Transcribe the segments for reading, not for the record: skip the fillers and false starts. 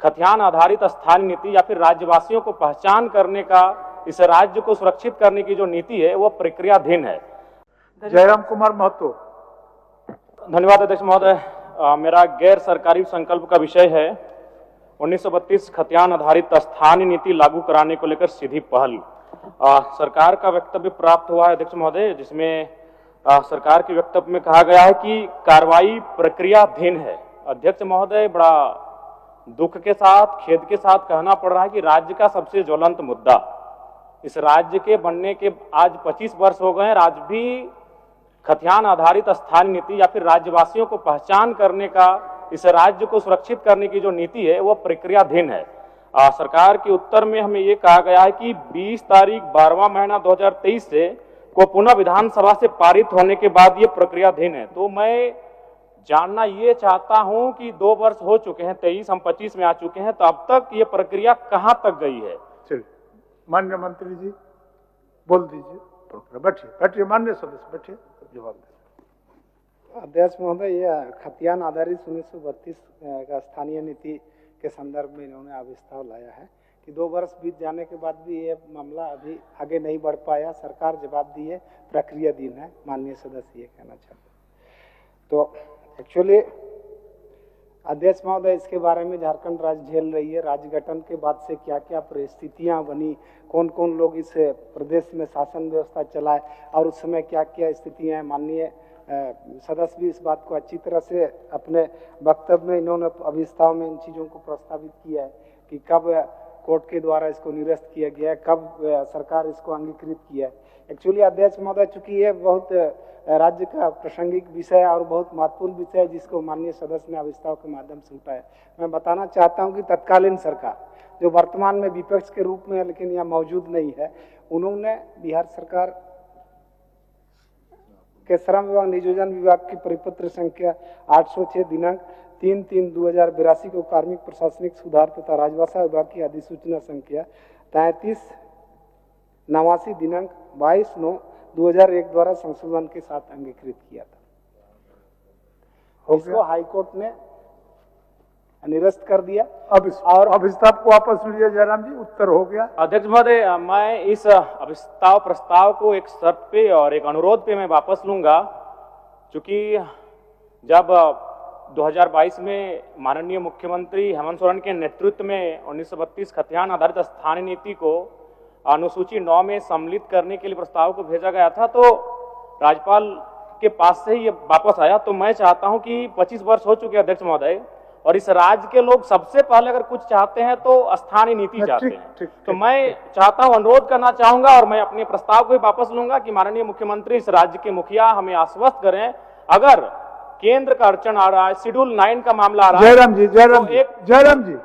खतियान आधारित स्थानीय नीति या फिर राज्यवासियों को पहचान करने का, इस राज्य को सुरक्षित करने की जो नीति है वो प्रक्रियाधीन है। जयराम कुमार महतो। धन्यवाद अध्यक्ष महोदय। मेरा गैर सरकारी संकल्प का विषय है 1932 खतियान आधारित स्थानीय नीति लागू कराने को लेकर सीधी पहल। सरकार का वक्तव्य प्राप्त हुआ है अध्यक्ष महोदय, जिसमें सरकार के वक्तव्य में कहा गया है कि कार्रवाई प्रक्रियाधीन है। अध्यक्ष महोदय, बड़ा दुख के साथ, खेद के साथ कहना पड़ रहा है कि राज्य का सबसे ज्वलंत मुद्दा, इस राज्य के बनने के आज 25 वर्ष हो गए हैं, आज भी खतियान आधारित स्थानीय नीति या फिर राज्यवासियों को पहचान करने का, इस राज्य को सुरक्षित करने की जो नीति है वो प्रक्रियाधीन है। सरकार के उत्तर में हमें ये कहा गया है कि 20 तारीख 12वां महीना 2023 से को पुनः विधानसभा से पारित होने के बाद ये प्रक्रियाधीन है। तो मैं जानना ये चाहता हूं कि 2 वर्ष हो चुके हैं, 23 हम 25 में आ चुके हैं, तो अब तक ये प्रक्रिया कहां तक गई है? चलिए, माननीय मंत्री जी बोल दीजिए। बैठिए बैठिए, माननीय सदस्य बैठिए, जवाब दीजिए। अध्यक्ष महोदय, यह खतियान आधारित 1932 का स्थानीय नीति के संदर्भ में इन्होंने अभिस्ताव लाया है कि 2 वर्ष बीत जाने के बाद भी ये मामला अभी आगे नहीं बढ़ पाया। सरकार जवाब दी है, प्रक्रियाधीन है। माननीय सदस्य ये कहना चाहते हैं। तो एक्चुअली अध्यक्ष महोदय, इसके बारे में झारखंड राज्य झेल रही है। राज्य गठन के बाद से क्या क्या परिस्थितियां बनी, कौन कौन लोग इस प्रदेश में शासन व्यवस्था चलाए और उस समय क्या क्या स्थितियां हैं, माननीय सदस्य भी इस बात को अच्छी तरह से अपने वक्तव्य में इन्होंने अभिस्ताव में इन चीज़ों को प्रस्तावित किया है कि कब कोर्ट के द्वारा इसको निरस्त किया गया है, कब सरकार इसको अंगीकृत किया है। एक्चुअली अध्यक्ष महोदय, चूंकि ये बहुत राज्य का प्रासंगिक विषय और बहुत महत्वपूर्ण विषय है जिसको माननीय सदस्य ने अभिस्ताव के माध्यम से उठाया, मैं बताना चाहता हूं कि तत्कालीन सरकार जो वर्तमान में विपक्ष के रूप में लेकिन यहाँ मौजूद नहीं है, उन्होंने बिहार सरकार के श्रम एवं नियोजन विभाग की परिपत्र संख्या 806 दिनांक 3/3/2082 को कार्मिक प्रशासनिक सुधार तथा राजभाषा विभाग की अधिसूचना संख्या 3389 दिनांक 22/9/2001 द्वारा संशोधन के साथ अंगीकृत किया था। इसको हाईकोर्ट ने निरस्त कर दिया। अब और अभिस्ताव को वापस लीजिए जयराम जी, उत्तर हो गया। अध्यक्ष महोदय, मैं इस अभिस्ताव प्रस्ताव को एक शर्त पे और एक अनुरोध पे मैं वापस लूंगा, क्योंकि जब 2022 में माननीय मुख्यमंत्री हेमंत सोरेन के नेतृत्व में 1932 खतियान आधारित स्थानीय नीति को अनुसूची 9 में सम्मिलित करने के लिए प्रस्ताव को भेजा गया था, तो राज्यपाल के पास से ही ये वापस आया। तो मैं चाहता हूं कि 25 वर्ष हो चुके अध्यक्ष महोदय, और इस राज्य के लोग सबसे पहले अगर कुछ चाहते हैं तो स्थानीय नीति चाहते हैं। तो मैं चाहता हूं, अनुरोध करना चाहूंगा और मैं अपने प्रस्ताव को भी वापस लूंगा कि माननीय मुख्यमंत्री इस राज्य के मुखिया हमें आश्वस्त करें, अगर केंद्र का अड़चन आ रहा है, शेड्यूल 9 का मामला आ रहा है। जयराम जी,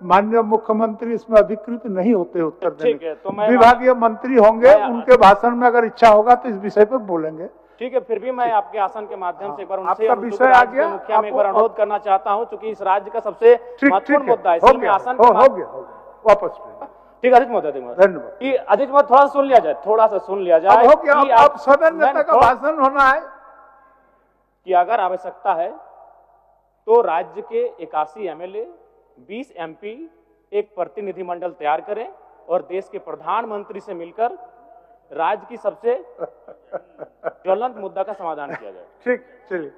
माननीय मुख्यमंत्री इसमें अधिकृत नहीं होते उत्तर देने। ठीक है, तो मैं विभागीय मंत्री होंगे, उनके भाषण में अगर इच्छा होगा तो इस विषय पर बोलेंगे। ठीक है, फिर भी मैं आपके आसन के माध्यम से एक बार उनसे आपका विषय आ गया, मुखिया में एक बार अनुरोध करना चाहता हूं, क्योंकि इस राज्य का सबसे महत्वपूर्ण मुद्दा है। इसलिए आसन हो गया वापस। ठीक है अध्यक्ष महोदय, धन्यवाद। कि अध्यक्ष महोदय थोड़ा सुन लिया जाए, थोड़ा सा सुन लिया जाए। अब सदन नेता का भाषण होना है कि अगर आवश्यकता है तो राज्य के 81 MLA, 20 MP एक प्रतिनिधिमंडल तैयार करें और देश के प्रधानमंत्री से मिलकर राज्य की सबसे ज्वलंत मुद्दा का समाधान किया जाए। ठीक, चलिए।